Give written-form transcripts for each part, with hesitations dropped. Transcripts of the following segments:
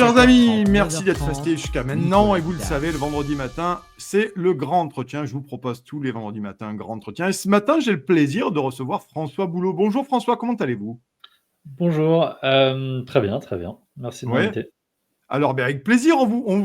Chers amis, 7h30, merci d'être 9h30, restés jusqu'à maintenant. Et vous le Nicolas savez, le vendredi matin, c'est le grand entretien. Je vous propose tous les vendredis matins un grand entretien. Et ce matin, j'ai le plaisir de recevoir François Boulot. Bonjour François, comment allez-vous? Bonjour, très bien, très bien. Merci de Ouais. m'inviter. Alors, ben, avec plaisir,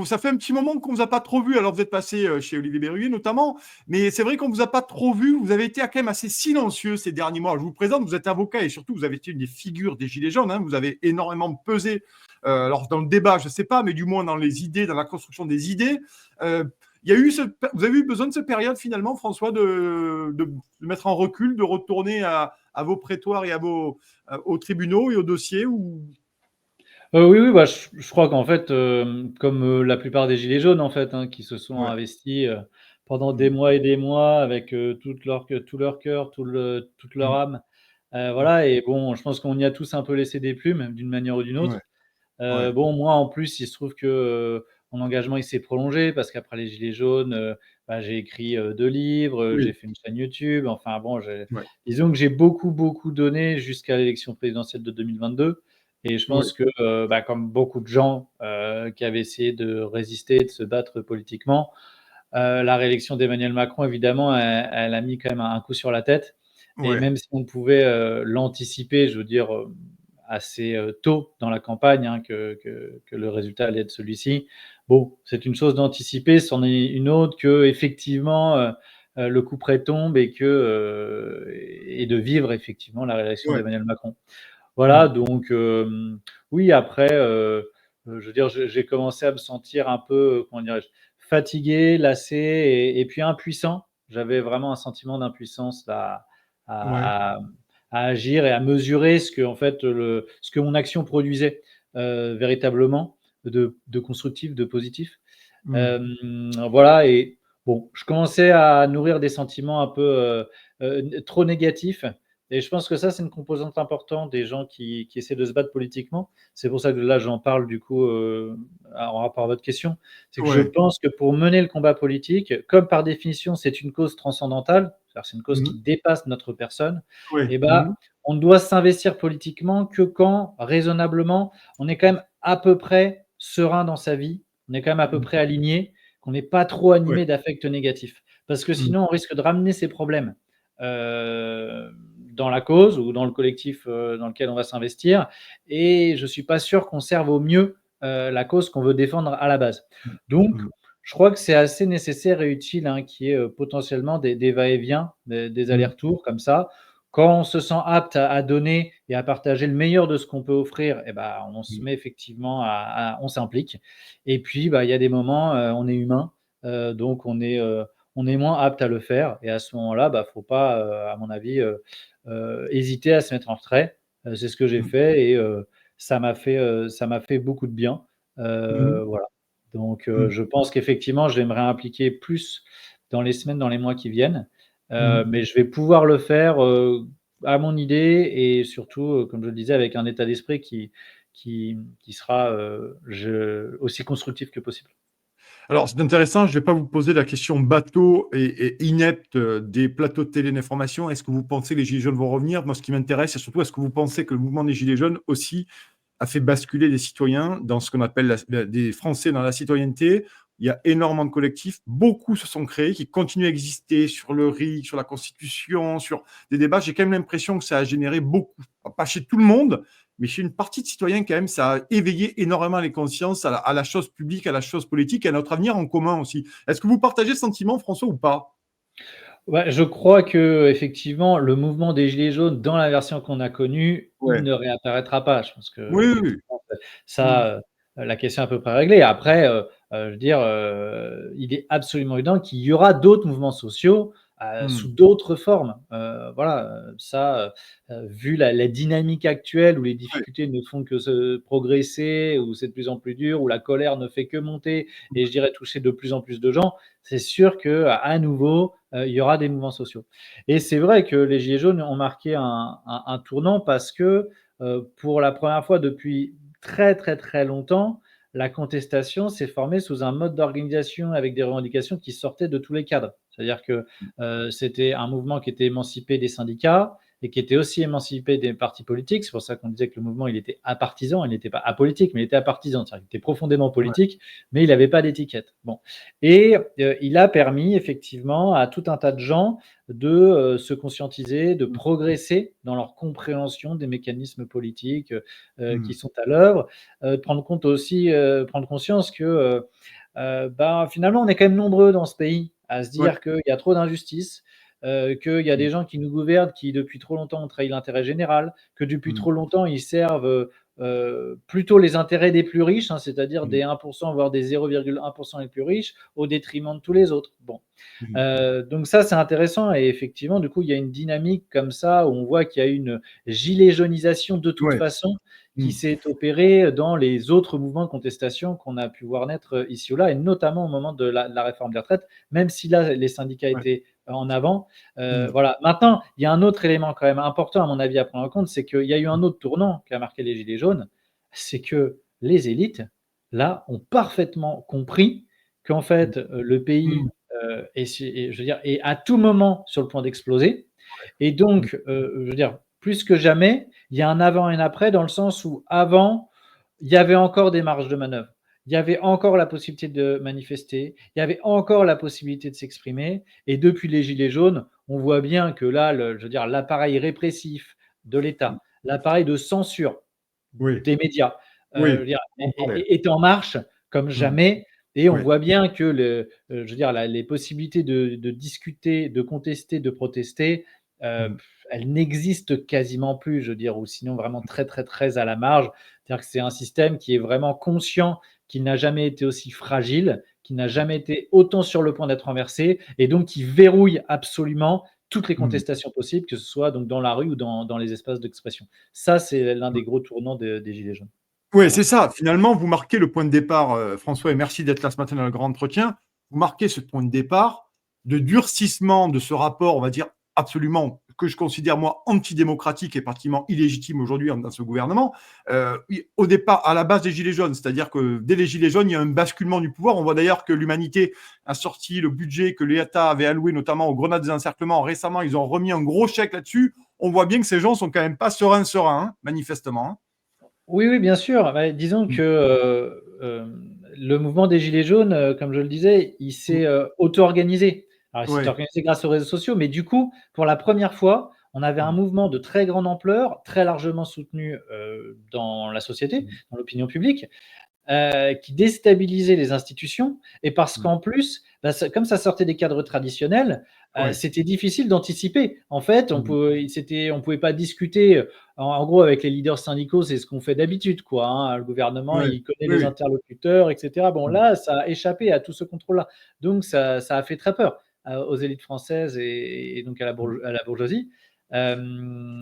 ça fait un petit moment qu'on ne vous a pas trop vu. Alors, vous êtes passé chez Olivier Berruyer notamment, mais c'est vrai qu'on ne vous a pas trop vu. Vous avez été quand même assez silencieux ces derniers mois. Alors, je vous présente, vous êtes avocat et surtout, vous avez été une des figures des Gilets jaunes. Hein. Vous avez énormément pesé, alors dans le débat, je ne sais pas, mais du moins dans les idées, dans la construction des idées. Il y a eu vous avez eu besoin de cette période finalement, François, de mettre en recul, de retourner à vos prétoires et aux tribunaux et aux dossiers ou... Oui, oui, bah, je crois qu'en fait, comme, la plupart des gilets jaunes en fait, hein, qui se sont Ouais. investis, pendant des Mmh. mois et des mois avec, tout leur cœur, toute leur Mmh. âme, Mmh. voilà et bon, je pense qu'on y a tous un peu laissé des plumes d'une manière ou d'une Ouais. autre. Ouais. Bon, moi, en plus, il se trouve que, mon engagement, il s'est prolongé parce qu'après les gilets jaunes, bah, j'ai écrit, 2 livres, j'ai Oui. fait une chaîne YouTube, enfin bon, Ouais. disons que j'ai beaucoup, beaucoup donné jusqu'à l'élection présidentielle de 2022 et je Ouais. pense que, bah, comme beaucoup de gens, qui avaient essayé de résister, de se battre politiquement, la réélection d'Emmanuel Macron, évidemment, elle a mis quand même un coup sur la tête et Ouais. même si on pouvait, l'anticiper, je veux dire, assez, tôt dans la campagne, hein, que le résultat allait être celui-ci. Bon, c'est une chose d'anticiper, c'en est une autre qu'effectivement, le couperet tombe et de vivre effectivement la réélection Ouais. d'Emmanuel Macron. Voilà, Mmh. donc oui, après, je veux dire, j'ai commencé à me sentir un peu, comment dirais-je? Fatigué, lassé et puis impuissant. J'avais vraiment un sentiment d'impuissance là, Ouais. à à à agir et à mesurer en fait, ce que mon action produisait, véritablement de constructif, de positif. Mmh. Voilà et bon, je commençais à nourrir des sentiments un peu, trop négatifs et je pense que ça, c'est une composante importante des gens qui essaient de se battre politiquement. C'est pour ça que là, j'en parle du coup, en rapport à votre question. C'est que je Ouais. pense que pour mener le combat politique, comme par définition, c'est une cause transcendantale, c'est-à-dire c'est une cause qui Mmh. dépasse notre personne Ouais. et Mmh. bah, on ne doit s'investir politiquement que quand, raisonnablement, on est quand même à peu près serein dans sa vie, on est quand même à peu Mmh. près aligné, qu'on n'est pas trop Ouais. animé d'affects négatifs. Parce que Mmh. sinon, on risque de ramener ces problèmes, dans la cause ou dans le collectif, dans lequel on va s'investir et je suis pas sûr qu'on serve au mieux, la cause qu'on veut défendre à la base. Mmh. Donc Mmh. je crois que c'est assez nécessaire et utile, hein, qu'il y ait, potentiellement des va-et-vient, des Mmh. allers-retours comme ça. Quand on se sent apte à donner et à partager le meilleur de ce qu'on peut offrir et bah, on se Mmh. met effectivement on s'implique et puis, bah, il y a des moments, on est humain, donc on est moins apte à le faire et à ce moment-là, bah, faut pas, à mon avis, hésiter à se mettre en retrait. C'est ce que j'ai Mmh. fait et ça m'a fait beaucoup de bien. Mmh. Voilà. Donc Mmh. je pense qu'effectivement, je vais me réimpliquer plus dans les semaines, dans les mois qui viennent, Mmh. mais je vais pouvoir le faire, à mon idée et surtout, comme je le disais, avec un état d'esprit qui sera, aussi constructif que possible. Alors, c'est intéressant, je ne vais pas vous poser la question bateau et inepte, des plateaux de télé d'information. Est-ce que vous pensez que les gilets jaunes vont revenir? Moi, ce qui m'intéresse, c'est surtout est-ce que vous pensez que le mouvement des gilets jaunes aussi a fait basculer des citoyens dans ce qu'on appelle des Français dans la citoyenneté? Il y a énormément de collectifs, beaucoup se sont créés, qui continuent à exister sur le RIC, sur la Constitution, sur des débats. J'ai quand même l'impression que ça a généré beaucoup, pas chez tout le monde, mais chez une partie de citoyens, quand même, ça a éveillé énormément les consciences à la chose publique, à la chose politique, à notre avenir en commun aussi. Est-ce que vous partagez ce sentiment, François, ou pas? Ouais, je crois qu'effectivement, le mouvement des gilets jaunes dans la version qu'on a connue, il Ouais. ne réapparaîtra pas. Je pense Oui, oui, oui. qu'effectivement, Mmh. ça, la question est à peu près réglée. Après, je veux dire, il est absolument évident qu'il y aura d'autres mouvements sociaux, Mmh. sous d'autres formes. Voilà, ça, vu la dynamique actuelle où les Ouais. difficultés ne font que se progresser, où c'est de plus en plus dur, où la colère ne fait que monter et je dirais toucher de plus en plus de gens, c'est sûr qu'à nouveau, il y aura des mouvements sociaux. Et c'est vrai que les gilets jaunes ont marqué un tournant parce que, pour la première fois depuis très, très, très longtemps, la contestation s'est formée sous un mode d'organisation avec des revendications qui sortaient de tous les cadres. C'est-à-dire que, c'était un mouvement qui était émancipé des syndicats et qui était aussi émancipé des partis politiques. C'est pour ça qu'on disait que le mouvement, il était apartisan, il n'était pas apolitique, mais il était apartisan, c'est-à-dire qu'il était profondément politique, mais il n'avait pas d'étiquette. Bon. Et il a permis effectivement à tout un tas de gens de se conscientiser, de progresser dans leur compréhension des mécanismes politiques qui sont à l'œuvre, de prendre compte aussi, prendre conscience que finalement, on est quand même nombreux dans ce pays à se Ouais. dire qu'il y a trop d'injustice, qu'il y a des gens qui nous gouvernent qui, depuis trop longtemps, ont trahi l'intérêt général, que depuis Mmh. trop longtemps, ils servent plutôt les intérêts des plus riches, hein, c'est-à-dire Mmh. des 1%, voire des 0,1% les plus riches, au détriment de tous les autres. Bon. Mmh. Donc ça, c'est intéressant et effectivement, du coup, il y a une dynamique comme ça où on voit qu'il y a une gilet jaunisation de toute Ouais. façon qui Mmh. s'est opérée dans les autres mouvements de contestation qu'on a pu voir naître ici ou là, et notamment au moment de la réforme des retraites, même si là, les syndicats Ouais. étaient en avant. Mmh. Voilà. Maintenant, il y a un autre élément quand même important, à mon avis, à prendre en compte, c'est qu'il y a eu un autre tournant qui a marqué les Gilets jaunes, c'est que les élites, là, ont parfaitement compris qu'en Mmh. fait, le Mmh. pays et je veux dire, est à tout moment sur le point d'exploser. Et Mmh. donc, je veux dire, plus que jamais, il y a un avant et un après, dans le sens où avant, il y avait encore des marges de manœuvre. Il y avait encore la possibilité de manifester, il y avait encore la possibilité de s'exprimer. Et depuis les Gilets jaunes, on voit bien que là, je veux dire, l'appareil répressif de Mmh. l'État, l'appareil de censure Oui. des médias, je Oui. veux dire, On en parlait. est en marche comme Mmh. jamais. Et on Ouais. voit bien que je veux dire, les possibilités de discuter, de contester, de protester, Mmh. elles n'existent quasiment plus, je veux dire, ou sinon vraiment très, très, très à la marge. C'est-à-dire que c'est un système qui est vraiment conscient qu'il n'a jamais été aussi fragile, qui n'a jamais été autant sur le point d'être renversé, et donc qui verrouille absolument toutes les Mmh. contestations possibles, que ce soit donc dans la rue ou dans les espaces d'expression. Ça, c'est l'un Ouais. des gros tournants des Gilets jaunes. Ouais, Voilà. c'est ça. Finalement, vous marquez le point de départ, François, et merci d'être là ce matin dans le grand entretien. Vous marquez ce point de départ de durcissement de ce rapport, on va dire, absolument, que je considère, moi, antidémocratique et pratiquement illégitime aujourd'hui dans ce gouvernement. Au départ, à la base des Gilets jaunes, c'est-à-dire que dès les Gilets jaunes, il y a un basculement du pouvoir. On voit d'ailleurs que l'humanité a sorti le budget que l'État avait alloué notamment aux grenades des encerclements. Récemment, ils ont remis un gros chèque là-dessus. On voit bien que ces gens sont quand même pas sereins, hein, manifestement. Hein. Oui, oui, bien sûr. Bah, disons Mmh. que, le mouvement des gilets jaunes, comme je le disais, il Mmh. s'est, auto-organisé. Alors il s'est Ouais. organisé grâce aux réseaux sociaux, mais du coup, pour la première fois, on avait un Mmh. mouvement de très grande ampleur, très largement soutenu, dans la société, Mmh. dans l'opinion public, qui déstabilisait les institutions, et parce Mmh. qu'en plus, comme ça sortait des cadres traditionnels, Ouais. c'était difficile d'anticiper. En fait, Mmh. on pouvait pas discuter, en gros avec les leaders syndicaux, c'est ce qu'on fait d'habitude, quoi, hein. Le gouvernement, Ouais. il connaît Oui, les oui. interlocuteurs, et cetera. Bon, Mmh. là, ça a échappé à tout ce contrôle-là. Donc ça a fait très peur, aux élites françaises et donc Mmh. à la bourgeoisie. Hem,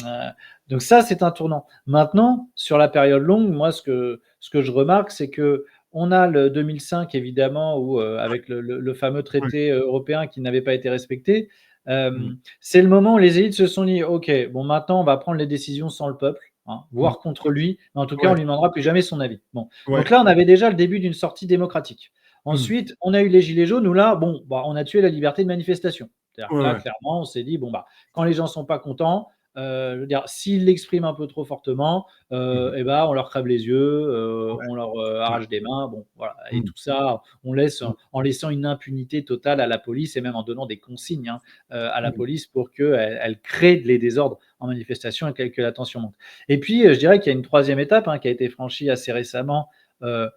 donc ça, c'est un tournant. Maintenant, sur la période longue, moi, ce que je remarque, c'est qu'on a le 2005 évidemment où, avec le fameux Ouais. traité, européen qui n'avait pas été respecté. Mmh. C'est le moment où les élites se sont dit: «OK, bon maintenant on va prendre les décisions sans le peuple, hein, Mmh. voire contre lui, mais en tout cas on Ouais. lui demandera plus jamais son avis». Bon, Ouais. donc là on avait déjà le début d'une sortie démocratique. Mmh. Ensuite, on a eu les gilets jaunes où là, bon, on a tué la liberté de manifestation. C'est-à-dire Ouais, que là, ouais. clairement, on s'est dit: «Bon, quand les gens sont pas contents, je veux dire, s'ils l'expriment un peu trop fortement, Mmh. et on leur crève les yeux, Ouais, on leur, ouais. arrache des mains, bon voilà, et Mmh. tout ça, on laisse Mmh. en laissant une impunité totale à la police et même en donnant des consignes, hein, à la Mmh. police pour qu'elle crée les désordres en manifestation et que la tension monte. Et puis, je dirais qu'il y a une troisième étape, hein, qui a été franchie assez récemment, heu,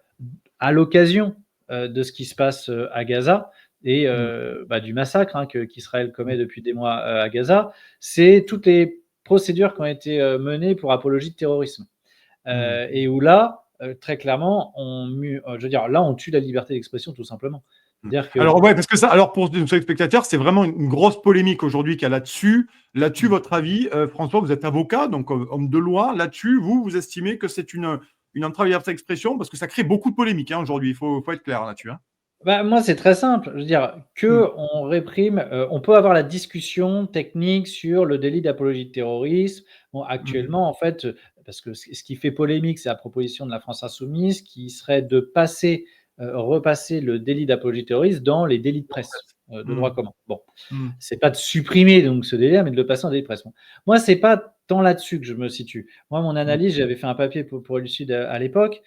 à l'occasion, de ce qui se passe, à Gaza et Mmh. du massacre, hein, qu'Israël Mmh. commet depuis des mois, à Gaza. C'est toutes les procédures qui ont été, menées pour apologie de terrorisme, Mmh. et où là, très clairement, je veux dire, là, on tue la liberté d'expression tout simplement. Mmh. C'est-à-dire que Alors ouais, parce que ça alors pour nos téléspectateurs, c'est vraiment une grosse polémique aujourd'hui qu'il y a là-dessus. Là-dessus, mmh. votre avis, François, vous êtes avocat, donc homme de loi. Là-dessus, vous estimez que c'est une entrave à la liberté d'expression? Parce que ça crée beaucoup de polémiques, hein, aujourd'hui. Il faut être clair là-dessus, hein. Moi, c'est très simple. Je veux dire, Mmh. qu'on réprime, on peut avoir la discussion technique sur le délit d'apologie de terrorisme. Bon, Mmh. actuellement, en fait, parce que ce qui fait polémique, c'est la proposition de la France insoumise qui serait de repasser le délit d'apologie de terrorisme dans les délits de presse. de droit commun. Bon, Mmh. c'est pas de supprimer donc ce délai, mais de le passer en délit de presse. Moi, c'est pas tant là-dessus que je me situe. Moi, mon Mmh. analyse, j'avais fait un papier pour Lucide à l'époque,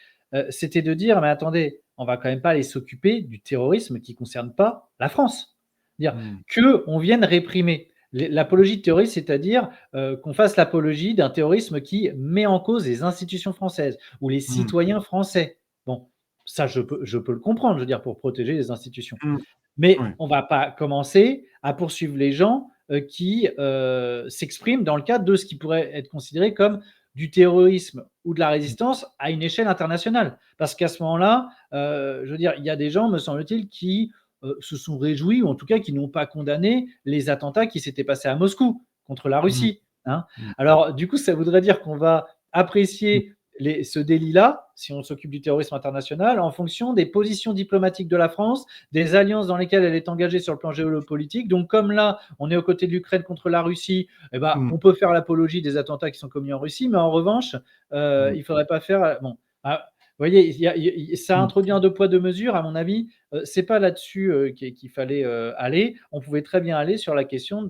c'était de dire: «Mais attendez, on va quand même pas aller s'occuper du terrorisme qui concerne pas la France». Dire Mmh. qu'on vienne réprimer l'apologie de terrorisme, c'est-à-dire qu'on fasse l'apologie d'un terrorisme qui met en cause les institutions françaises ou les Mmh. citoyens français. Bon, ça, je peux le comprendre, je veux dire, pour protéger les institutions. Mmh. Mais Ouais. on va pas commencer à poursuivre les gens qui s'expriment dans le cadre de ce qui pourrait être considéré comme du terrorisme ou de la résistance à une échelle internationale. Parce qu'à ce moment-là, je veux dire, il y a des gens, me semble-t-il, qui se sont réjouis, ou en tout cas qui n'ont pas condamné les attentats qui s'étaient passés à Moscou contre la Mmh. Russie. Hein. Mmh. Alors, du coup, ça voudrait dire qu'on va Mmh. apprécier ce délit-là, si on s'occupe du terrorisme international, en fonction des positions diplomatiques de la France, des alliances dans lesquelles elle est engagée sur le plan géopolitique. Donc, comme là, on est aux côtés de l'Ukraine contre la Russie, eh ben, Mmh. on peut faire l'apologie des attentats qui sont commis en Russie, mais en revanche, Mmh. il ne faudrait pas faire. Bon, vous voyez, ça Mmh. introduit un deux poids, deux mesures, à mon avis. C'est pas là-dessus qu'il fallait aller. On pouvait très bien aller sur la question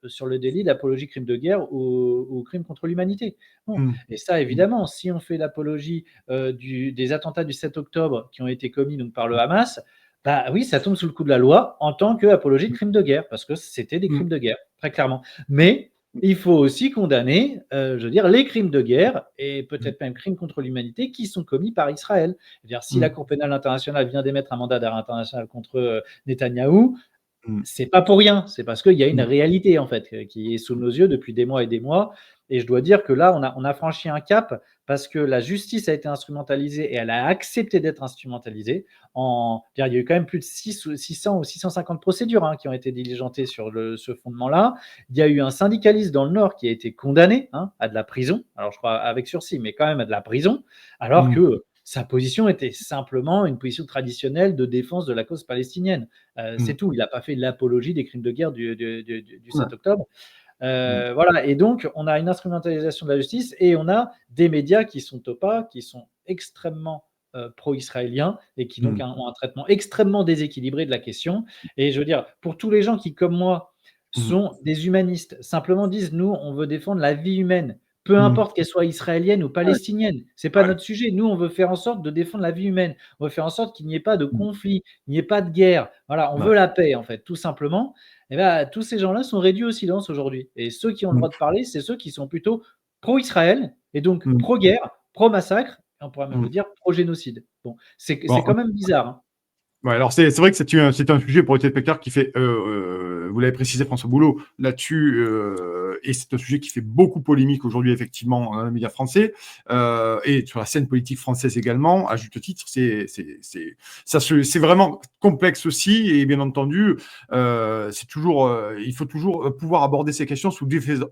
sur le délit d'apologie crime de guerre ou crime contre l'humanité. Bon. Mmh. Et ça, Mmh. évidemment, si on fait l'apologie des attentats du 7 octobre qui ont été commis donc, par le Hamas, bah oui, ça tombe sous le coup de la loi en tant qu'apologie de crime de guerre, parce que c'était des Mmh. crimes de guerre, très clairement. Mais il faut aussi condamner, je veux dire, les crimes de guerre et Mmh. peut-être même crimes contre l'humanité qui sont commis par Israël. C'est-à-dire, si la Mmh. Cour pénale internationale vient d'émettre un mandat d'arrêt international contre Netanyahou, Mmh. c'est pas pour rien, c'est parce qu'il y a une Mmh. réalité en fait qui est sous nos yeux depuis des mois et des mois. Et je dois dire que là, on a franchi un cap parce que la justice a été instrumentalisée et elle a accepté d'être instrumentalisée. Il y a eu quand même plus de 600 ou 650 procédures qui ont été diligentées sur ce fondement-là. Il y a eu un syndicaliste dans le Nord qui a été condamné à de la prison, alors je crois avec sursis, mais quand même à de la prison, alors Mmh. que sa position était simplement une position traditionnelle de défense de la cause palestinienne. Mmh. C'est tout. Il n'a pas fait l'apologie des crimes de guerre du Ouais. 7 octobre. Mmh. Voilà. Et donc, on a une instrumentalisation de la justice et on a des médias qui sont au pas, qui sont extrêmement pro-israéliens et qui donc Mmh. ont un traitement extrêmement déséquilibré de la question. Et je veux dire, pour tous les gens qui, comme moi, Mmh. sont des humanistes, simplement disent, nous, on veut défendre la vie humaine, peu Mmh. importe qu'elle soit israélienne ou Ouais. palestinienne. C'est pas Ouais. notre sujet. Nous, on veut faire en sorte de défendre la vie humaine. On veut faire en sorte qu'il n'y ait pas de Mmh. conflit, il n'y ait pas de guerre. Voilà, on Ouais. veut la paix, en fait, tout simplement. Et ben, tous ces gens-là sont réduits au silence aujourd'hui. Et ceux qui ont le Mmh. droit de parler, c'est ceux qui sont plutôt pro-Israël et donc Mmh. pro-guerre, pro-massacre, et on pourrait même Mmh. le dire pro-génocide. Bon, c'est Bon, quand même bizarre. Hein. ouais, alors c'est vrai que c'est un sujet pour les téléspectateurs qui fait, vous l'avez précisé François Boulot là-dessus, et c'est un sujet qui fait beaucoup polémique aujourd'hui effectivement dans les médias français et sur la scène politique française également, à juste titre. C'est vraiment complexe aussi et bien entendu, c'est toujours, il faut toujours pouvoir aborder ces questions sous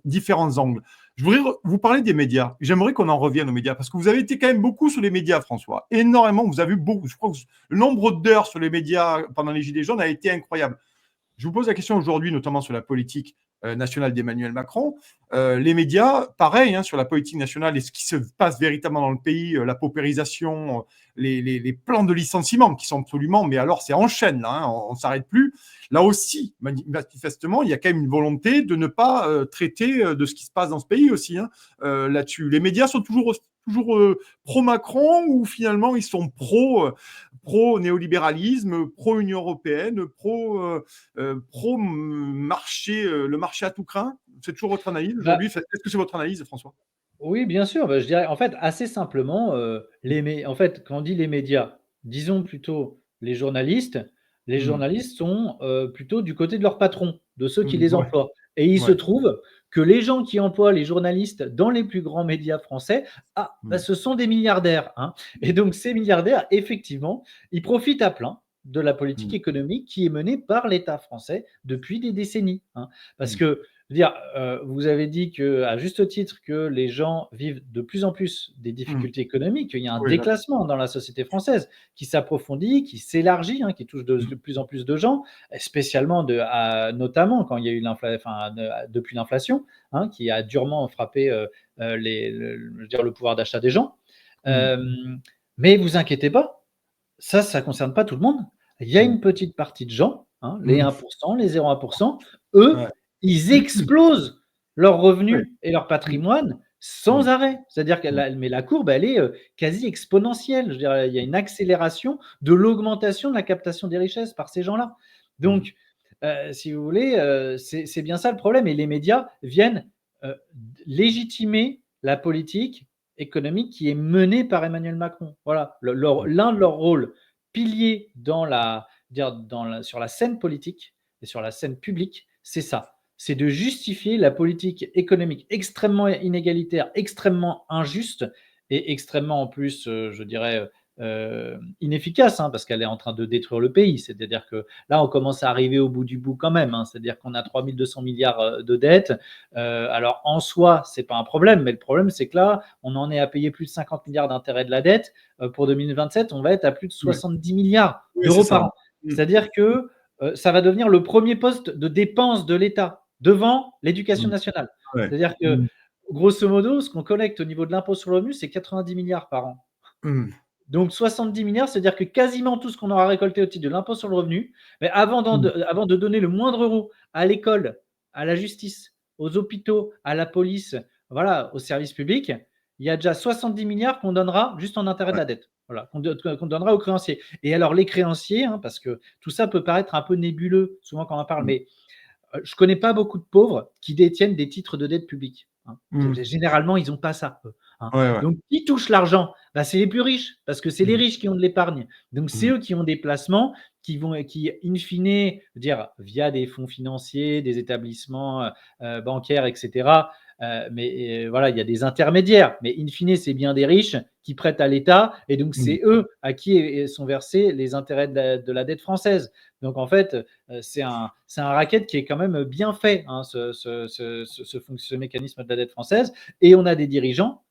différents angles. Je voudrais vous parler des médias. J'aimerais qu'on en revienne aux médias parce que vous avez été quand même beaucoup sur les médias, François. Énormément. Vous avez vu beaucoup. Je crois que le nombre d'heures sur les médias pendant les Gilets jaunes a été incroyable. Je vous pose la question aujourd'hui, notamment sur la politique nationale d'Emmanuel Macron. Les médias, pareil, sur la politique nationale et ce qui se passe véritablement dans le pays, la paupérisation, les plans de licenciement qui sont absolument, mais alors c'est en chaîne, là, on ne s'arrête plus. Là aussi, manifestement, il y a quand même une volonté de ne pas traiter de ce qui se passe dans ce pays aussi, là-dessus. Les médias sont toujours pro-Macron ou finalement ils sont pro-néolibéralisme, pro-Union européenne, pro-marché, le marché à tout craint. C'est toujours votre analyse Bah, aujourd'hui. Est-ce que c'est votre analyse, François? oui, bien sûr. Bah, je dirais, en fait, assez simplement, en fait, quand on dit les médias, disons plutôt les journalistes. Les Mmh. journalistes sont plutôt du côté de leurs patrons, de ceux qui les Ouais, emploient. Et il se ouais. trouve que les gens qui emploient les journalistes dans les plus grands médias français, bah, Mmh. ce sont des milliardaires. Hein. Et donc, ces milliardaires, effectivement, ils profitent à plein de la politique Mmh. économique qui est menée par l'État français depuis des décennies. Hein. Parce Mmh. que je veux dire, vous avez dit à juste titre que les gens vivent de plus en plus des Mmh. difficultés économiques, qu'il y a un Oui, d'accord. déclassement dans la société française qui s'approfondit, qui s'élargit, qui touche de Mmh. plus en plus de gens, spécialement notamment quand il y a eu depuis l'inflation, qui a durement frappé je veux dire, le pouvoir d'achat des gens. Mmh. Mais vous inquiétez pas, ça ne concerne pas tout le monde. Il y a Mmh. une petite partie de gens hein, les 1%, les 0,1%, eux, Ouais. ils explosent leurs revenus Oui. et leur patrimoine sans arrêt. C'est-à-dire que la courbe, elle est quasi exponentielle. Je veux dire, il y a une accélération de l'augmentation de la captation des richesses par ces gens-là. Donc, si vous voulez, c'est bien ça le problème. Et les médias viennent légitimer la politique économique qui est menée par Emmanuel Macron. Voilà, l'un de leurs rôles piliers sur la scène politique et sur la scène publique, c'est ça. C'est de justifier la politique économique extrêmement inégalitaire, extrêmement injuste et extrêmement en plus, je dirais, inefficace, hein, parce qu'elle est en train de détruire le pays. C'est-à-dire que là, on commence à arriver au bout du bout quand même, hein. C'est-à-dire qu'on a 3 200 milliards de dettes. Alors en soi, c'est pas un problème, mais le problème, c'est que là, on en est à payer plus de 50 milliards d'intérêts de la dette. Pour 2027, on va être à plus de 70 milliards Oui, c'est d'euros ça. par an. C'est-à-dire que ça va devenir le premier poste de dépense de l'État devant l'éducation nationale. Ouais. C'est-à-dire que, grosso modo, ce qu'on collecte au niveau de l'impôt sur le revenu, c'est 90 milliards par an. Donc 70 milliards, c'est-à-dire que quasiment tout ce qu'on aura récolté au titre de l'impôt sur le revenu, mais avant de donner le moindre euro à l'école, à la justice, aux hôpitaux, à la police, voilà, aux services publics, il y a déjà 70 milliards qu'on donnera juste en intérêt de la dette. Voilà, qu'on donnera aux créanciers. Et alors les créanciers, hein, parce que tout ça peut paraître un peu nébuleux souvent quand on en parle, mais je ne connais pas beaucoup de pauvres qui détiennent des titres de dette publique, hein. Généralement, ils n'ont pas ça, eux, hein. Ouais. Donc, qui touche l'argent? Bah, c'est les plus riches, parce que c'est les riches qui ont de l'épargne. Donc, c'est eux qui ont des placements qui, in fine, dire, via des fonds financiers, des établissements bancaires, etc. Mais voilà, il y a des intermédiaires. Mais in fine, c'est bien des riches qui prêtent à l'État. Et donc, c'est eux à qui sont versés les intérêts de la dette française. Donc, en fait, c'est un racket qui est quand même bien fait, hein, ce mécanisme de la dette française. Et on a des dirigeants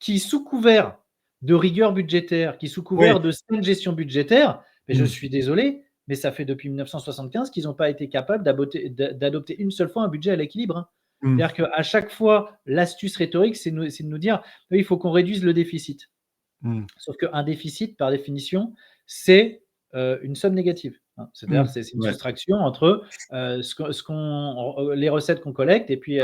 qui, sous couvert de rigueur budgétaire, qui, sous couvert de saine gestion budgétaire, mais je suis désolé, mais ça fait depuis 1975 qu'ils n'ont pas été capables d'adopter une seule fois un budget à l'équilibre, hein. C'est-à-dire qu'à chaque fois, l'astuce rhétorique, c'est de nous dire il faut qu'on réduise le déficit. Sauf qu'un déficit, par définition, c'est une somme négative, hein. C'est-à-dire c'est une soustraction entre les recettes qu'on collecte et puis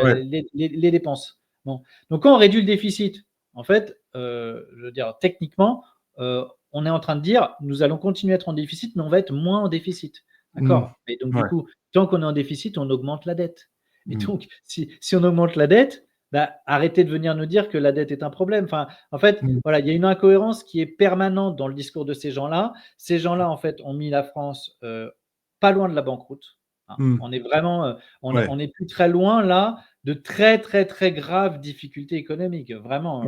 les dépenses. Bon. Donc quand on réduit le déficit, en fait, je veux dire, techniquement, on est en train de dire nous allons continuer à être en déficit, mais on va être moins en déficit. D'accord? Et donc, du coup, tant qu'on est en déficit, on augmente la dette. Et donc, si on augmente la dette, bah, arrêtez de venir nous dire que la dette est un problème. Enfin, en fait, voilà, il y a une incohérence qui est permanente dans le discours de ces gens-là. Ces gens-là, en fait, ont mis la France pas loin de la banqueroute, hein. On est vraiment, on n'est plus très loin là de très très très graves difficultés économiques. Vraiment,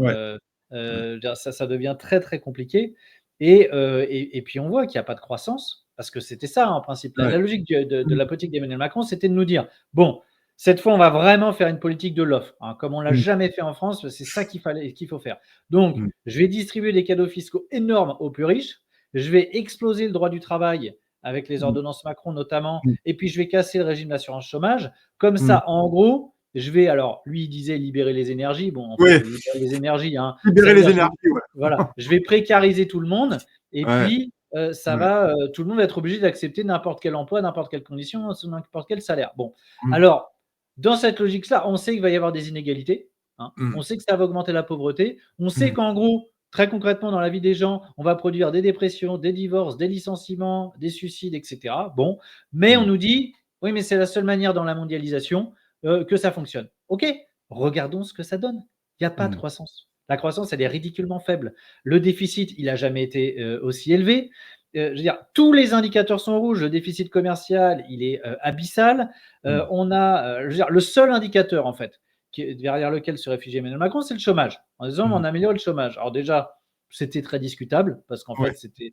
ça devient très très compliqué. Et puis on voit qu'il n'y a pas de croissance parce que c'était ça en principe. La logique de la politique d'Emmanuel Macron, c'était de nous dire bon. Cette fois, on va vraiment faire une politique de l'offre, hein, comme on ne l'a jamais fait en France. C'est ça qu'il faut faire. Donc, je vais distribuer des cadeaux fiscaux énormes aux plus riches. Je vais exploser le droit du travail avec les ordonnances Macron notamment. Et puis, je vais casser le régime d'assurance chômage. Comme ça, en gros, je vais, alors, lui, il disait libérer les énergies. Bon, en fait, libérer les énergies, hein, libérer les énergies, voilà, je vais précariser tout le monde. Et puis, tout le monde va être obligé d'accepter n'importe quel emploi, n'importe quelle condition, sous n'importe quel salaire. Bon, alors, dans cette logique-là, on sait qu'il va y avoir des inégalités, hein. On sait que ça va augmenter la pauvreté. On sait qu'en gros, très concrètement, dans la vie des gens, on va produire des dépressions, des divorces, des licenciements, des suicides, etc. Bon, mais on nous dit, oui, mais c'est la seule manière dans la mondialisation que ça fonctionne. OK, regardons ce que ça donne. Il n'y a pas de croissance. La croissance, elle est ridiculement faible. Le déficit, il n'a jamais été aussi élevé. Je veux dire, tous les indicateurs sont rouges. Le déficit commercial, il est abyssal. On a, je veux dire, le seul indicateur, en fait, derrière lequel se réfugie Emmanuel Macron, c'est le chômage. En disant, on améliore le chômage. Alors déjà, c'était très discutable parce qu'en fait, c'était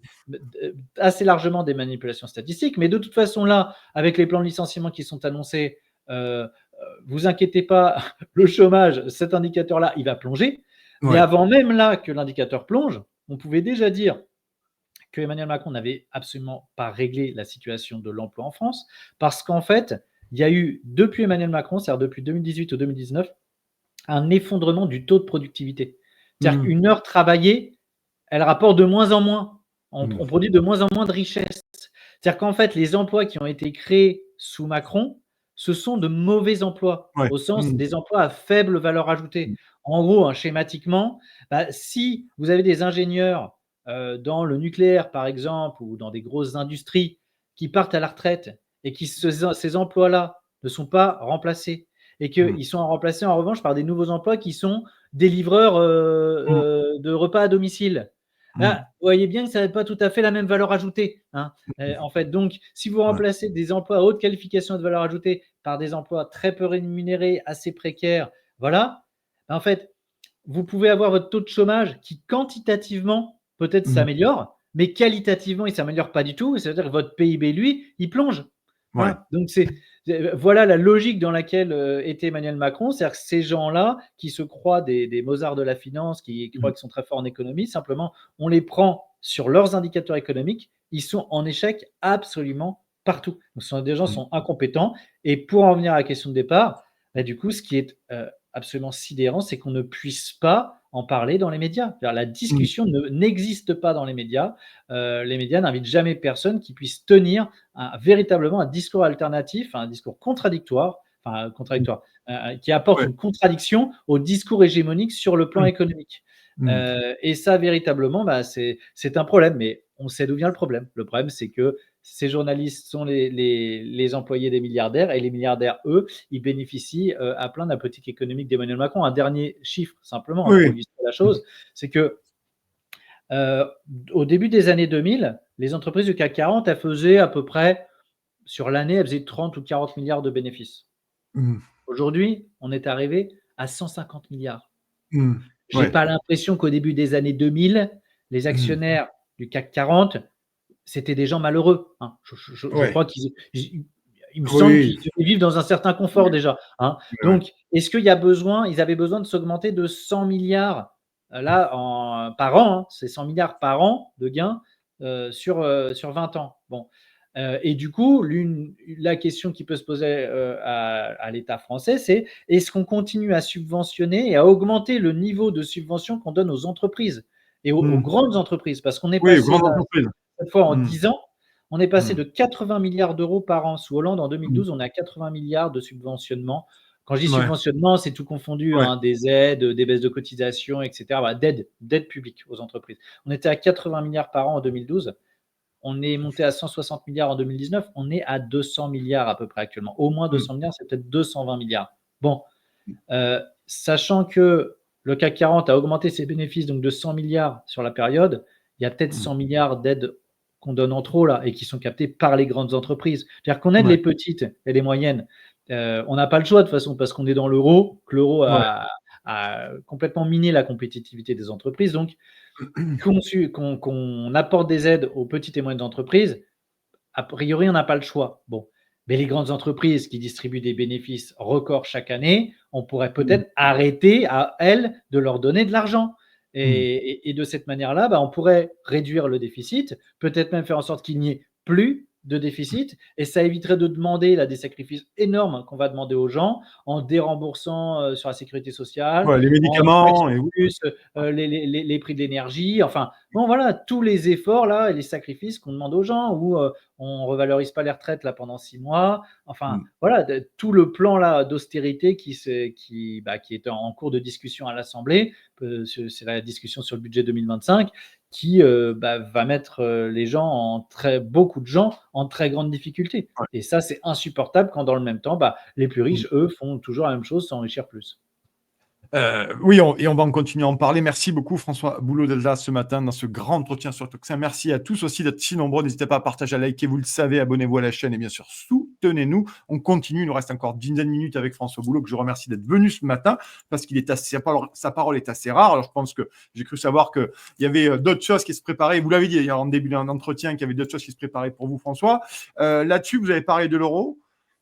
assez largement des manipulations statistiques. Mais de toute façon, là, avec les plans de licenciement qui sont annoncés, vous inquiétez pas, le chômage, cet indicateur-là, il va plonger. Mais avant même là que l'indicateur plonge, on pouvait déjà dire que Emmanuel Macron n'avait absolument pas réglé la situation de l'emploi en France, parce qu'en fait, il y a eu, depuis Emmanuel Macron, c'est-à-dire depuis 2018 ou 2019, un effondrement du taux de productivité. C'est-à-dire qu'une heure travaillée, elle rapporte de moins en moins. On produit de moins en moins de richesse. C'est-à-dire qu'en fait, les emplois qui ont été créés sous Macron, ce sont de mauvais emplois, Ouais. au sens Mmh. des emplois à faible valeur ajoutée. En gros, hein, schématiquement, si vous avez des ingénieurs dans le nucléaire, par exemple, ou dans des grosses industries qui partent à la retraite et qui ces emplois-là ne sont pas remplacés et Mmh. qu'ils sont remplacés en revanche par des nouveaux emplois qui sont des livreurs Mmh. de repas à domicile. Mmh. Là, vous voyez bien que ça n'a pas tout à fait la même valeur ajoutée, hein. En fait, donc, si vous Ouais. remplacez des emplois à haute qualification de valeur ajoutée par des emplois très peu rémunérés, assez précaires, voilà, en fait, vous pouvez avoir votre taux de chômage qui quantitativement peut-être Mmh. s'améliore, mais qualitativement il s'améliore pas du tout. Et ça veut dire que votre PIB, lui, il plonge. Ouais. Hein. Donc voilà la logique dans laquelle était Emmanuel Macron, c'est-à-dire que ces gens-là qui se croient des Mozart de la finance, qui croient Mmh. qu'ils sont très forts en économie, simplement on les prend sur leurs indicateurs économiques, ils sont en échec absolument partout. Donc, ce sont des gens qui Mmh. sont incompétents. Et pour en venir à la question de départ, du coup, ce qui est absolument sidérant, c'est qu'on ne puisse pas en parler dans les médias. La Mmh. discussion n'existe pas dans les médias. Les médias n'invitent jamais personne qui puisse tenir véritablement un discours alternatif, un discours contradictoire, enfin Mmh. contradictoire, qui apporte Ouais. une contradiction au discours hégémonique sur le plan Mmh. économique. Mmh. Et ça, véritablement, c'est un problème. Mais on sait d'où vient le problème. Le problème, c'est que ces journalistes sont les employés des milliardaires et les milliardaires, eux, ils bénéficient à plein de la politique économique d'Emmanuel Macron. Un dernier chiffre, simplement, Oui, pour oui. illustrer la Mmh. chose, c'est que euh, au début des années 2000, les entreprises du CAC 40, elles faisaient à peu près, sur l'année, elles faisaient 30 ou 40 milliards de bénéfices. Mmh. Aujourd'hui, on est arrivé à 150 milliards. Mmh. Je n'ai Ouais. pas l'impression qu'au début des années 2000, les Mmh. actionnaires du CAC 40, c'était des gens malheureux. Hein. Je Ouais. crois il me semble Oui. qu'ils vivent dans un certain confort Ouais. déjà. Hein. Ouais. Donc, est-ce qu'il y a besoin, ils avaient besoin de s'augmenter de 100 milliards là par an, hein, c'est 100 milliards par an de gains sur 20 ans. Bon. Et du coup, la question qui peut se poser à l'État français, c'est est-ce qu'on continue à subventionner et à augmenter le niveau de subvention qu'on donne aux entreprises et aux Mmh. grandes entreprises? Parce qu'on est Oui, passé grande là, entreprise. cette fois en Mmh. 10 ans, on est passé Mmh. de 80 milliards d'euros par an sous Hollande en Mmh. 2012, on est à 80 milliards de subventionnement. Quand je dis Ouais. subventionnement, c'est tout confondu, Ouais. hein, des aides, des baisses de cotisations, etc. Voilà, d'aide publique aux entreprises. On était à 80 milliards par an en 2012. On est monté à 160 milliards en 2019. On est à 200 milliards à peu près actuellement. Au moins Mmh. 200 milliards, c'est peut-être 220 milliards. Bon, sachant que le CAC 40 a augmenté ses bénéfices donc de 100 milliards sur la période, il y a peut-être Mmh. 100 milliards d'aides qu'on donne en trop là et qui sont captées par les grandes entreprises. C'est-à-dire qu'on aide Ouais. les petites et les moyennes. On n'a pas le choix de toute façon parce qu'on est dans l'euro, que l'euro Ouais. a complètement miné la compétitivité des entreprises. Donc, qu'on apporte des aides aux petites et moyennes entreprises, a priori, on n'a pas le choix. Bon, mais les grandes entreprises qui distribuent des bénéfices records chaque année, on pourrait Mmh. peut-être arrêter à elles de leur donner de l'argent. Mmh. Et de cette manière-là, on pourrait réduire le déficit, peut-être même faire en sorte qu'il n'y ait plus de déficit, et ça éviterait de demander là, des sacrifices énormes qu'on va demander aux gens en déremboursant sur la sécurité sociale, Ouais, les en taxant médicaments et oui. plus les prix de l'énergie, enfin, bon voilà, tous les efforts là et les sacrifices qu'on demande aux gens, ou on revalorise pas les retraites là pendant 6 mois. Enfin, Mmh. voilà, tout le plan là d'austérité qui est en cours de discussion à l'Assemblée, c'est la discussion sur le budget 2025 qui va mettre beaucoup de gens en très grande difficulté. Ouais. Et ça, c'est insupportable quand dans le même temps, les plus Mmh. riches, eux, font toujours la même chose, s'enrichir plus. Oui, on va en continuer à en parler. Merci beaucoup François Boulot-Delda ce matin dans ce grand entretien sur Toxin. Merci à tous aussi d'être si nombreux. N'hésitez pas à partager, à liker, vous le savez, abonnez-vous à la chaîne et bien sûr soutenez-nous. On continue, il nous reste encore 10 minutes avec François Boulot que je remercie d'être venu ce matin parce qu'il est sa parole est assez rare. Alors je pense que j'ai cru savoir qu'il y avait d'autres choses qui se préparaient. Vous l'avez dit en début d'un entretien qu'il y avait d'autres choses qui se préparaient pour vous François. Là-dessus, vous avez parlé de l'euro.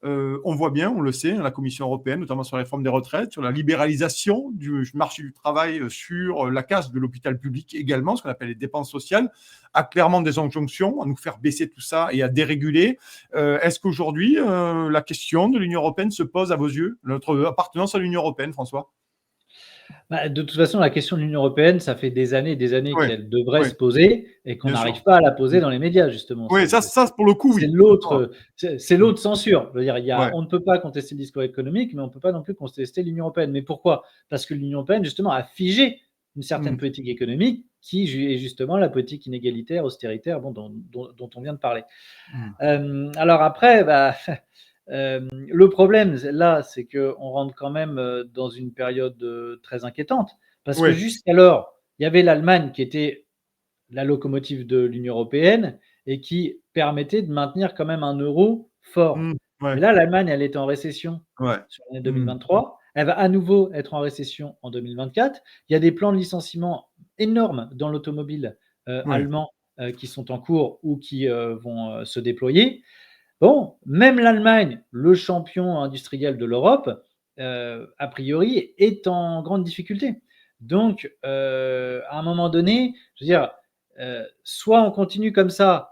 On voit bien, on le sait, la Commission européenne, notamment sur la réforme des retraites, sur la libéralisation du marché du travail, sur la casse de l'hôpital public également, ce qu'on appelle les dépenses sociales, a clairement des injonctions à nous faire baisser tout ça et à déréguler. Est-ce qu'aujourd'hui, la question de l'Union européenne se pose à vos yeux, notre appartenance à l'Union européenne, François? De toute façon, la question de l'Union européenne, ça fait des années Ouais, qu'elle devrait ouais, se poser et qu'on bien sûr. n'arrive pas à la poser Mmh. dans les médias, justement. Ouais, ça, pour le coup, C'est oui. l'autre, c'est Mmh. l'autre censure. Je veux dire, Ouais. on ne peut pas contester le discours économique, mais on ne peut pas non plus contester l'Union européenne. Mais pourquoi? Parce que l'Union européenne, justement, a figé une certaine Mmh. politique économique qui est justement la politique inégalitaire, austéritaire, bon, dont on vient de parler. Mmh. Alors après, le problème là, c'est qu'on rentre quand même dans une période très inquiétante, parce que Ouais. jusqu'alors, il y avait l'Allemagne qui était la locomotive de l'Union européenne et qui permettait de maintenir quand même un euro fort. Mmh. Ouais. Mais là, l'Allemagne, elle est en récession Ouais. sur l'année Mmh. 2023. Elle va à nouveau être en récession en 2024. Il y a des plans de licenciement énormes dans l'automobile Ouais. allemand qui sont en cours ou qui vont se déployer. Bon, même l'Allemagne, le champion industriel de l'Europe, a priori, est en grande difficulté. Donc, à un moment donné, je veux dire, soit on continue comme ça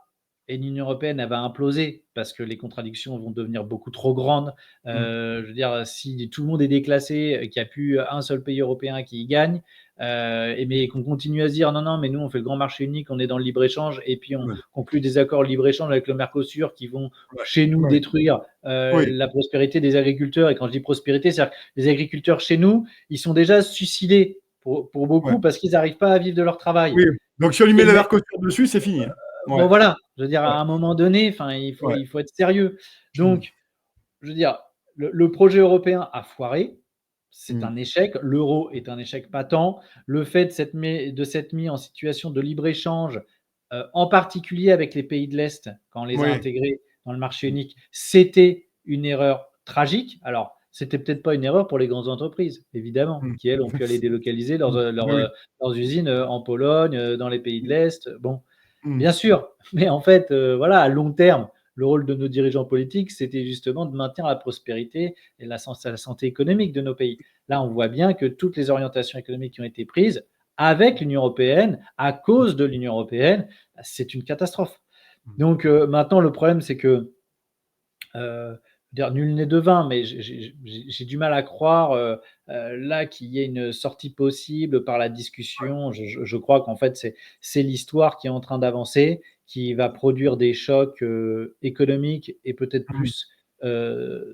et l'Union européenne, elle va imploser parce que les contradictions vont devenir beaucoup trop grandes. Mmh. Je veux dire, si tout le monde est déclassé, qu'il n'y a plus un seul pays européen qui y gagne, mais qu'on continue à se dire non, non, mais nous, on fait le grand marché unique, on est dans le libre-échange, et puis on Ouais. conclut des accords de libre-échange avec le Mercosur qui vont Ouais. chez nous Ouais. détruire Oui. la prospérité des agriculteurs. Et quand je dis prospérité, c'est-à-dire que les agriculteurs chez nous, ils sont déjà suicidés pour Ouais. beaucoup parce qu'ils n'arrivent pas à vivre de leur travail. Oui. Donc si on lui met Et le mais, Mercosur dessus, c'est fini, hein? Ouais. bon voilà, je veux dire, Ouais. à un moment donné, Ouais. il faut être sérieux. Mmh. Donc, je veux dire, le projet européen a foiré. C'est Mmh. un échec. L'euro est un échec patent. Le fait de s'être mis en situation de libre-échange, en particulier avec les pays de l'Est, quand on les a Oui. intégrés dans le marché Mmh. unique, c'était une erreur tragique. Alors, c'était peut-être pas une erreur pour les grandes entreprises, évidemment, Mmh. qui elles ont pu aller délocaliser Mmh. Oui, oui. leurs usines en Pologne, dans les pays de Mmh. l'Est. Bon, Mmh. bien sûr, mais en fait, voilà, à long terme, le rôle de nos dirigeants politiques, c'était justement de maintenir la prospérité et la santé économique de nos pays. Là, on voit bien que toutes les orientations économiques qui ont été prises avec l'Union européenne, à cause de l'Union européenne, c'est une catastrophe. Mmh. Donc maintenant, le problème, c'est que dire nul n'est devin, mais j'ai du mal à croire là qu'il y ait une sortie possible par la discussion. Je crois qu'en fait, c'est l'histoire qui est en train d'avancer, qui va produire des chocs économiques et peut-être Mmh. plus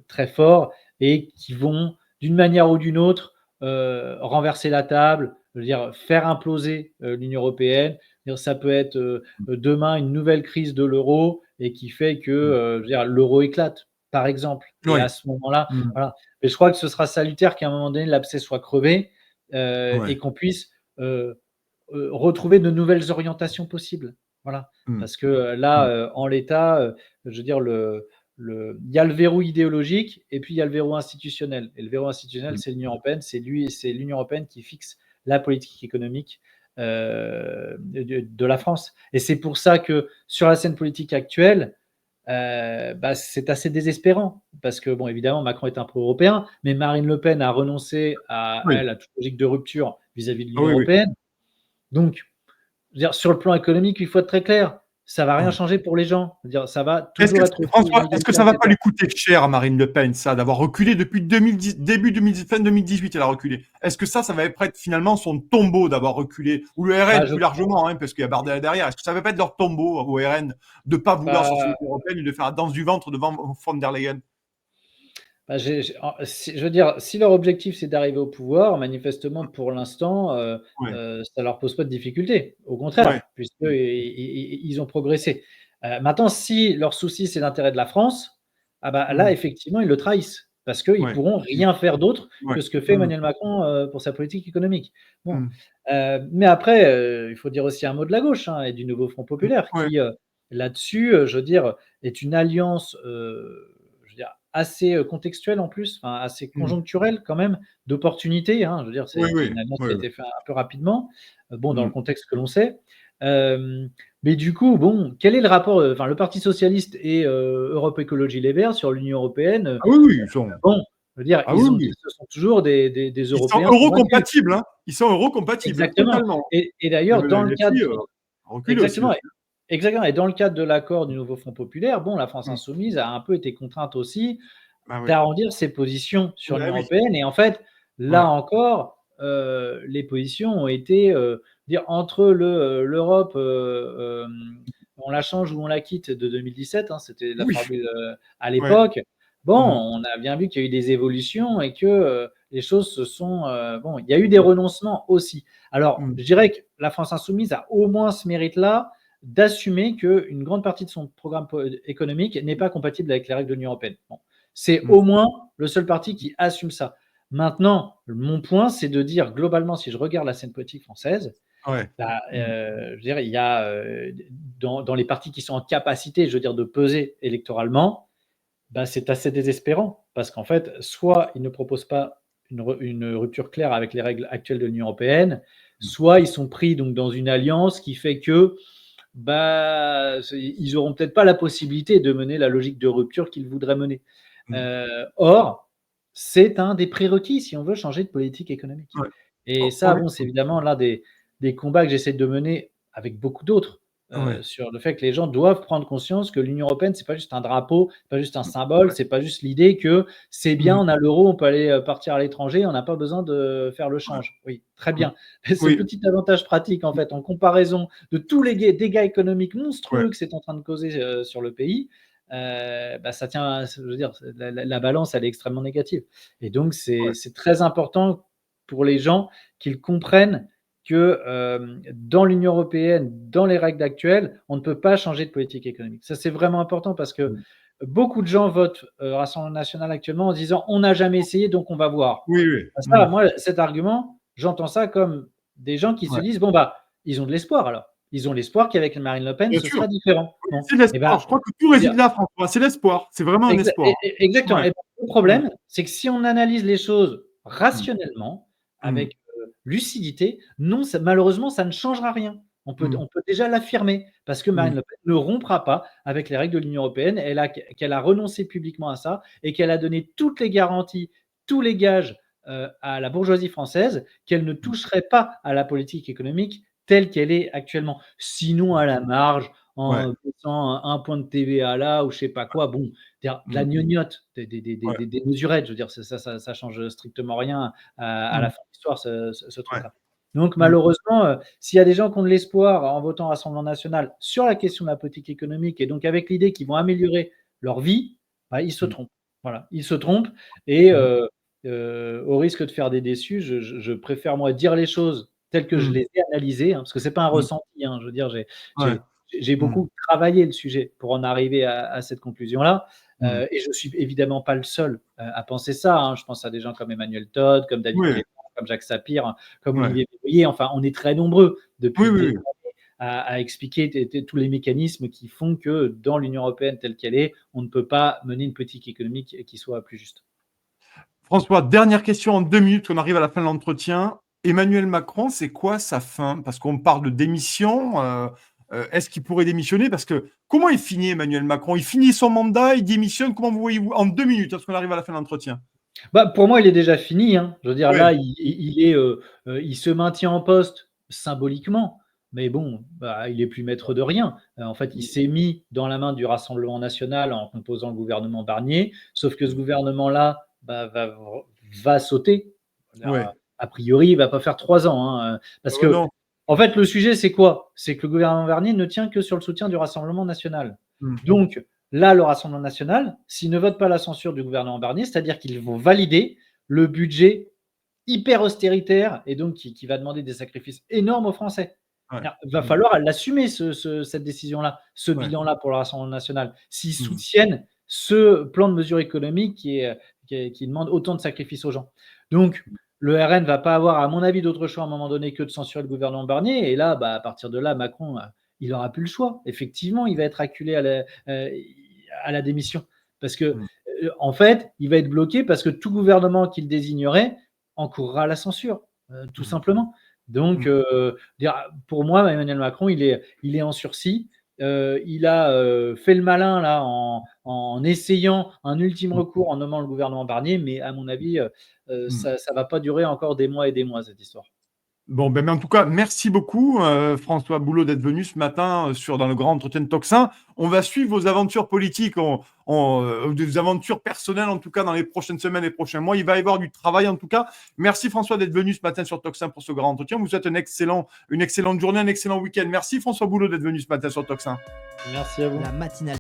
très forts, et qui vont, d'une manière ou d'une autre, renverser la table, je veux dire, faire imploser l'Union européenne. Ça peut être demain une nouvelle crise de l'euro et qui fait que Mmh. je veux dire, l'euro éclate, par exemple. Et Oui. à ce moment-là, Mmh. voilà. Et je crois que ce sera salutaire qu'à un moment donné, l'abcès soit crevé Ouais. et qu'on puisse retrouver de nouvelles orientations possibles. Voilà. Mmh. Parce que là, Mmh. en l'état, je veux dire, il y a le verrou idéologique et puis il y a le verrou institutionnel. Et le verrou institutionnel, Mmh. c'est l'Union européenne. C'est l'Union européenne qui fixe la politique économique de la France. Et c'est pour ça que sur la scène politique actuelle, c'est assez désespérant. Parce que, bon, évidemment, Macron est un pro-européen, mais Marine Le Pen a renoncé Oui. à toute logique de rupture vis-à-vis de Ah l'Union oui, oui. européenne. Donc, je veux dire, sur le plan économique, il faut être très clair. Ça va rien Ouais. changer pour les gens. Je veux dire, ça va Est-ce que toujours être fou, François, est-ce que inégalitaire, ça va pas etc. lui coûter cher à Marine Le Pen, ça, d'avoir reculé depuis 2010, début 2010, fin 2018, elle a reculé. Est-ce que ça va être finalement son tombeau d'avoir reculé, ou le RN Je plus largement, hein, parce qu'il y a Bardella derrière. Est-ce que ça va pas être leur tombeau au RN de pas vouloir sortir de bah, l'Union européenne et de faire la danse du ventre devant von der Leyen? Je veux dire, si leur objectif, c'est d'arriver au pouvoir, manifestement, pour l'instant, Ouais, ça leur pose pas de difficulté. Au ouais, contraire, puisqu'ils ont progressé. Maintenant, si leur souci, c'est l'intérêt de la France, ah bah, là, mmh, effectivement, ils le trahissent parce qu'ils ouais, pourront mmh, rien faire d'autre ouais, que ce que fait mmh, Emmanuel Macron, pour sa politique économique. Bon, mmh, mais après, il faut dire aussi un mot de la gauche, hein, et du Nouveau Front mmh, populaire ouais, qui, là-dessus, je veux dire, est une alliance, je veux dire, assez contextuelle en plus, enfin assez mmh, conjoncturelle quand même, d'opportunités, hein. Je veux dire, oui, c'est oui, une alliance qui oui, a oui, été faite un peu rapidement, bon, dans le mmh. contexte que l'on sait. Hem, mais du coup, bon, quel est le rapport, enfin le Parti socialiste et Europe Écologie Les Verts sur l'Union européenne? Ah oui, oui, Bon, je veux dire, ah oui, oui. ce sont toujours des Ils sont Européens convaincus. eurocompatibles, hein. Ils sont eurocompatibles, Exactement. totalement. Et d'ailleurs, dans le Les cadre filles, ont reculé aussi exactement, dessus. exactement, et dans le cadre de l'accord du Nouveau Front populaire, bon, la France Mmh. insoumise a un peu été contrainte aussi Bah oui. d'arrondir ses positions sur Bah l'Union oui. européenne. Et en fait, là Ouais. encore, les positions ont été dire entre l'Europe, on la change ou on la quitte de 2017, hein, c'était la Oui. formule à Ouais. l'époque. Bon, Mmh. on a bien vu qu'il y a eu des évolutions et que les choses se sont. Bon, il y a eu des renoncements aussi. Alors, Mmh. je dirais que la France Insoumise a au moins ce mérite-là d'assumer qu'une grande partie de son programme économique n'est pas compatible avec les règles de l'Union européenne. Bon. C'est Mmh. au moins le seul parti qui assume ça. Maintenant, mon point, c'est de dire globalement, si je regarde la scène politique française, Ouais. bah, Mmh. je veux dire, il y a dans les partis qui sont en capacité, je veux dire, de peser électoralement, bah, c'est assez désespérant parce qu'en fait, soit ils ne proposent pas une rupture claire avec les règles actuelles de l'Union européenne, Mmh. soit ils sont pris donc dans une alliance qui fait que bah, ils n'auront peut-être pas la possibilité de mener la logique de rupture qu'ils voudraient mener. Mmh. Or, c'est un des prérequis si on veut changer de politique économique. Ouais. Et Oh, ça, bon, c'est évidemment l'un des combats que j'essaie de mener avec beaucoup d'autres, ouais. sur le fait que les gens doivent prendre conscience que l'Union européenne, c'est pas juste un drapeau, c'est pas juste un Mmh. symbole, Ouais. c'est pas juste l'idée que c'est bien, Mmh. on a l'euro, on peut aller partir à l'étranger, on n'a pas besoin de faire le Ouais. change. Oui, très Mmh. bien. Mais ce Oui. petit avantage pratique, en fait, en comparaison de tous les dégâts économiques Ouais. monstrueux que c'est en train de causer sur le pays, bah, ça tient, je veux dire, la balance, elle est extrêmement négative. Et donc, Ouais. c'est très important pour les gens qu'ils comprennent que dans l'Union européenne, dans les règles actuelles, on ne peut pas changer de politique économique. Ça, c'est vraiment important parce que Mmh. beaucoup de gens votent Rassemblement national actuellement en se disant on n'a jamais essayé, donc on va voir. Oui, oui. Bah, Mmh. ça, moi, cet argument, j'entends ça comme des gens qui se Ouais. disent bon, bah, ils ont de l'espoir alors. Ils ont l'espoir qu'avec Marine Le Pen, Bien ce sûr. sera différent. Oui, Bon, c'est et l'espoir. ben, Je crois que tout je veux dire, réside là, François. C'est l'espoir. C'est vraiment un espoir. Exactement. Ouais. Et le Mmh. problème, c'est que si on analyse les choses Mmh. rationnellement, Mmh. avec lucidité, non, malheureusement, ça ne changera rien. Mmh. On peut déjà l'affirmer, parce que Mmh. Marine Le Pen ne rompra pas avec les règles de l'Union européenne, qu'elle a renoncé publiquement à ça et qu'elle a donné toutes les garanties, tous les gages à la bourgeoisie française qu'elle ne Mmh. toucherait pas à la politique économique telle qu'elle est actuellement. Sinon, à la marge, Ouais. en baissant un point de TVA là ou je sais pas quoi, bon, de la Mmh. gnognotte, Ouais. des mesurettes, je veux dire, ça change strictement rien à la Mmh. fin de l'histoire, ce Ouais. truc-là. Donc Mmh. malheureusement, s'il y a des gens qui ont de l'espoir en votant Rassemblement national sur la question de la politique économique et donc avec l'idée qu'ils vont améliorer leur vie, bah, ils se Mmh. trompent. Voilà, ils se trompent et Mmh. au risque de faire des déçus, je préfère moi dire les choses telles que je Mmh. les ai analysées, hein, parce que c'est pas un Mmh. ressenti, hein. Je veux dire, Ouais. j'ai Mmh. beaucoup travaillé le sujet pour en arriver à cette conclusion-là. Mmh. Et je suis évidemment pas le seul à penser ça, hein. Je pense à des gens comme Emmanuel Todd, comme David Oui. Clément, comme Jacques Sapir, hein, comme Ouais. Olivier Vévoyer. Enfin, on est très nombreux Oui, depuis oui, des oui. années à expliquer tous les mécanismes qui font que dans l'Union européenne telle qu'elle est, on ne peut pas mener une politique économique qui soit plus juste. François, dernière question en 2 minutes, on arrive à la fin de l'entretien. Emmanuel Macron, c'est quoi sa fin? Parce qu'on parle de démission. Est-ce qu'il pourrait démissionner? Parce que comment il finit Emmanuel Macron? Il finit son mandat, il démissionne. Comment vous voyez-vous en 2 minutes, parce qu'on arrive à la fin de l'entretien? Bah, pour moi, il est déjà fini, hein. Je veux dire, Ouais. là, il se maintient en poste symboliquement, mais bon, bah, il est plus maître de rien. En fait, il s'est mis dans la main du Rassemblement national en composant le gouvernement Barnier, sauf que ce gouvernement-là, bah, va sauter. Ouais. A priori, il va pas faire 3 ans, hein, parce que, Non. en fait, le sujet, c'est quoi? C'est que le gouvernement Barnier ne tient que sur le soutien du Rassemblement national. Mmh. Donc, là, le Rassemblement national, s'il ne vote pas la censure du gouvernement Barnier, c'est-à-dire qu'ils vont valider le budget hyper austéritaire et donc qui va demander des sacrifices énormes aux Français. Ouais. Il va Mmh. falloir l'assumer, cette décision-là, ce Ouais. bilan-là pour le Rassemblement national, s'ils Mmh. soutiennent ce plan de mesures économiques qui demande autant de sacrifices aux gens. Donc, le RN ne va pas avoir, à mon avis, d'autre choix à un moment donné que de censurer le gouvernement Barnier. Et là, bah, à partir de là, Macron, il n'aura plus le choix. Effectivement, il va être acculé à la démission. Parce que, Mmh. en fait, il va être bloqué parce que tout gouvernement qu'il désignerait encourra la censure, tout Mmh. simplement. Donc, Mmh. pour moi, Emmanuel Macron, il est en sursis. Il a fait le malin là en essayant un ultime Mmh. recours en nommant le gouvernement Barnier, mais à mon avis, Mmh. ça va pas durer encore des mois et des mois cette histoire. Bon, ben, mais en tout cas, merci beaucoup, François Boulot, d'être venu ce matin dans le grand entretien de Tocsin. On va suivre vos aventures politiques, des aventures personnelles, en tout cas, dans les prochaines semaines et prochains mois. Il va y avoir du travail, en tout cas. Merci, François, d'être venu ce matin sur Tocsin pour ce grand entretien. Je vous souhaite une excellente journée, un excellent week-end. Merci, François Boulot, d'être venu ce matin sur Tocsin. Merci à vous. La matinale